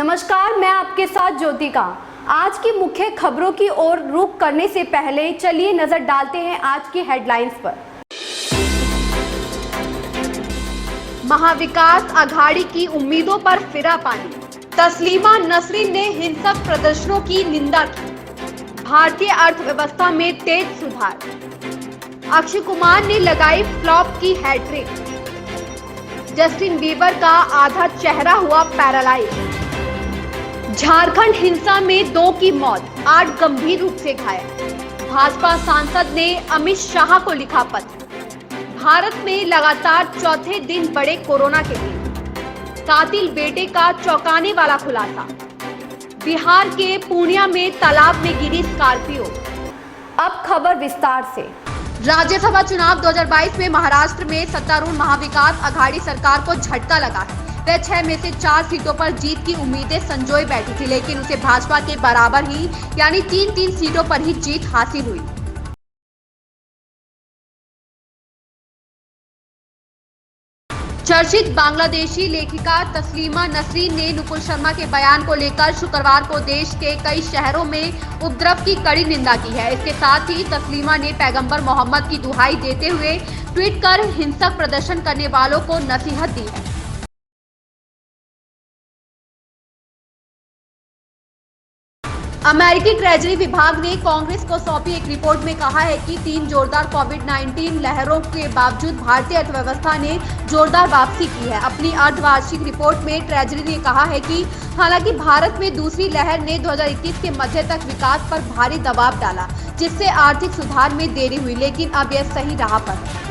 नमस्कार, मैं आपके साथ ज्योतिका। आज की मुख्य खबरों की ओर रुख करने से पहले चलिए नजर डालते हैं आज की हेडलाइंस पर। महाविकास आघाड़ी की उम्मीदों पर फिरा पानी। तस्लीमा नसरीन ने हिंसक प्रदर्शनों की निंदा की। भारतीय अर्थव्यवस्था में तेज सुधार। अक्षय कुमार ने लगाई फ्लॉप की हैट्रिक। जस्टिन बीबर का आधा चेहरा हुआ पैरालाइज। झारखंड हिंसा में 2 की मौत, 8 गंभीर रूप से घायल। भाजपा सांसद ने अमित शाह को लिखा पत्र। भारत में लगातार चौथे दिन बढ़े कोरोना के केस। कातिल बेटे का चौंकाने वाला खुलासा। बिहार के पूर्णिया में तालाब में गिरी स्कॉर्पियो। अब खबर विस्तार से। राज्यसभा चुनाव 2022 में महाराष्ट्र में सत्तारूढ़ महाविकास आघाड़ी सरकार को झटका लगा है। वह 6 में से 4 सीटों पर जीत की उम्मीदें संजोए बैठी थी, लेकिन उसे भाजपा के बराबर ही यानी 3 सीटों पर ही जीत हासिल हुई। चर्चित बांग्लादेशी लेखिका तस्लीमा नसरीन ने नुपुर शर्मा के बयान को लेकर शुक्रवार को देश के कई शहरों में उपद्रव की कड़ी निंदा की है। इसके साथ ही तस्लीमा ने पैगंबर मोहम्मद की दुहाई देते हुए ट्वीट कर हिंसक प्रदर्शन करने वालों को नसीहत दी है। अमेरिकी ट्रेजरी विभाग ने कांग्रेस को सौंपी एक रिपोर्ट में कहा है कि 3 जोरदार कोविड-19 लहरों के बावजूद भारतीय अर्थव्यवस्था ने जोरदार वापसी की है। अपनी अर्धवार्षिक रिपोर्ट में ट्रेजरी ने कहा है कि हालांकि भारत में दूसरी लहर ने 2021 के मध्य तक विकास पर भारी दबाव डाला, जिससे आर्थिक सुधार में देरी हुई, लेकिन अब यह सही राह पर है।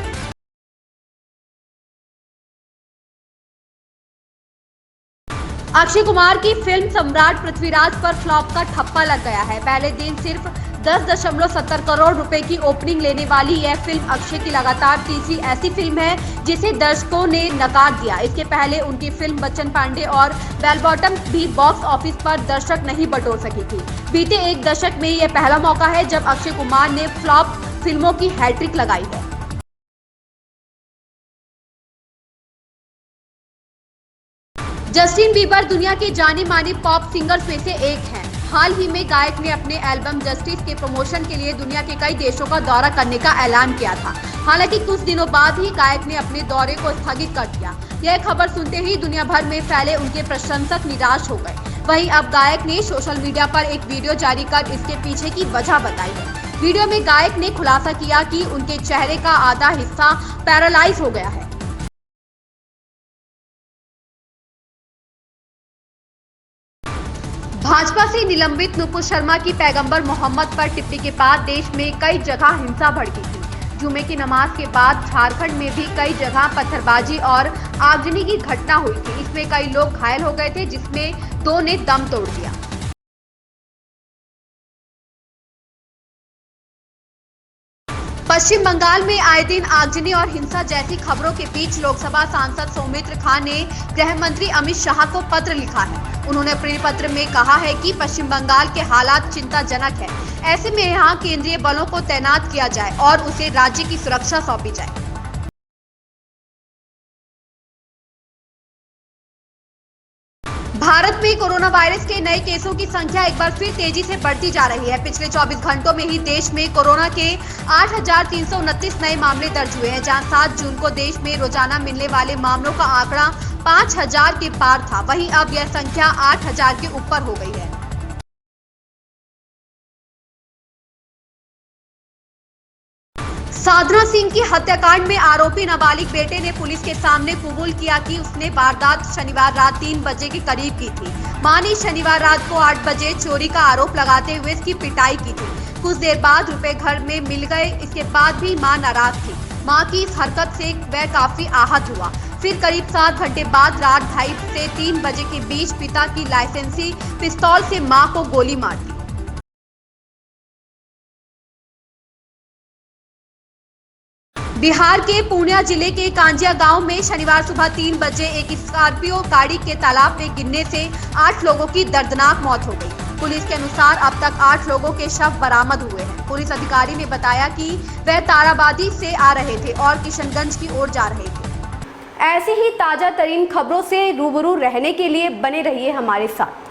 अक्षय कुमार की फिल्म सम्राट पृथ्वीराज पर फ्लॉप का ठप्पा लग गया है। पहले दिन सिर्फ 10.70 करोड़ रुपए की ओपनिंग लेने वाली यह फिल्म अक्षय की लगातार तीसरी ऐसी फिल्म है जिसे दर्शकों ने नकार दिया। इसके पहले उनकी फिल्म बच्चन पांडे और बेल बॉटम भी बॉक्स ऑफिस पर दर्शक नहीं बटोर सकी थी। बीते एक दशक में यह पहला मौका है जब अक्षय कुमार ने फ्लॉप फिल्मों की हैट्रिक लगाई है। जस्टिन बीबर दुनिया के जाने माने पॉप सिंगर्स में से एक हैं। हाल ही में गायक ने अपने एल्बम जस्टिस के प्रमोशन के लिए दुनिया के कई देशों का दौरा करने का ऐलान किया था। हालांकि कुछ दिनों बाद ही गायक ने अपने दौरे को स्थगित कर दिया। यह खबर सुनते ही दुनिया भर में फैले उनके प्रशंसक निराश हो गए। वहीं अब गायक ने सोशल मीडिया पर एक वीडियो जारी कर इसके पीछे की वजह बताई है। वीडियो में गायक ने खुलासा किया कि उनके चेहरे का आधा हिस्सा पैरालाइज हो गया है। भाजपा से निलंबित नुपुर शर्मा की पैगंबर मोहम्मद पर टिप्पणी के बाद देश में कई जगह हिंसा भड़की थी। जुमे की नमाज के बाद झारखंड में भी कई जगह पत्थरबाजी और आगजनी की घटना हुई थी। इसमें कई लोग घायल हो गए थे, जिसमें 2 ने दम तोड़ दिया। पश्चिम बंगाल में आए दिन आगजनी और हिंसा जैसी खबरों के बीच लोकसभा सांसद सौमित्र खान ने गृह मंत्री अमित शाह को पत्र लिखा है। उन्होंने अपने पत्र में कहा है कि पश्चिम बंगाल के हालात चिंताजनक है। ऐसे में यहाँ केंद्रीय बलों को तैनात किया जाए और उसे राज्य की सुरक्षा सौंपी जाए। भारत में कोरोना वायरस के नए केसों की संख्या एक बार फिर तेजी से बढ़ती जा रही है। पिछले 24 घंटों में ही देश में कोरोना के 8,329 नए मामले दर्ज हुए हैं, जहां 7 जून को देश में रोजाना मिलने वाले मामलों का आंकड़ा 5,000 के पार था। वहीं अब यह संख्या 8,000 के ऊपर हो गई है। साधना सिंह की हत्याकांड में आरोपी नाबालिग बेटे ने पुलिस के सामने कबूल किया कि उसने वारदात शनिवार रात 3 बजे के करीब की थी। मां ने शनिवार रात को 8 बजे चोरी का आरोप लगाते हुए इसकी पिटाई की थी। कुछ देर बाद रुपए घर में मिल गए। इसके बाद भी मां नाराज थी। मां की इस हरकत से वह काफी आहत हुआ। फिर करीब 7 घंटे बाद रात 2:30 से 3 बजे के बीच पिता की लाइसेंसी पिस्तौल से मां को गोली मार दी। बिहार के पूर्णिया जिले के कांजिया गांव में शनिवार सुबह 3 बजे एक स्कॉर्पियो गाड़ी के तालाब में गिरने से 8 लोगों की दर्दनाक मौत हो गई। पुलिस के अनुसार अब तक 8 लोगों के शव बरामद हुए हैं। पुलिस अधिकारी ने बताया कि वह ताराबादी से आ रहे थे और किशनगंज की ओर जा रहे थे। ऐसी ही ताजा तरीन खबरों से रूबरू रहने के लिए बने रहिए हमारे साथ।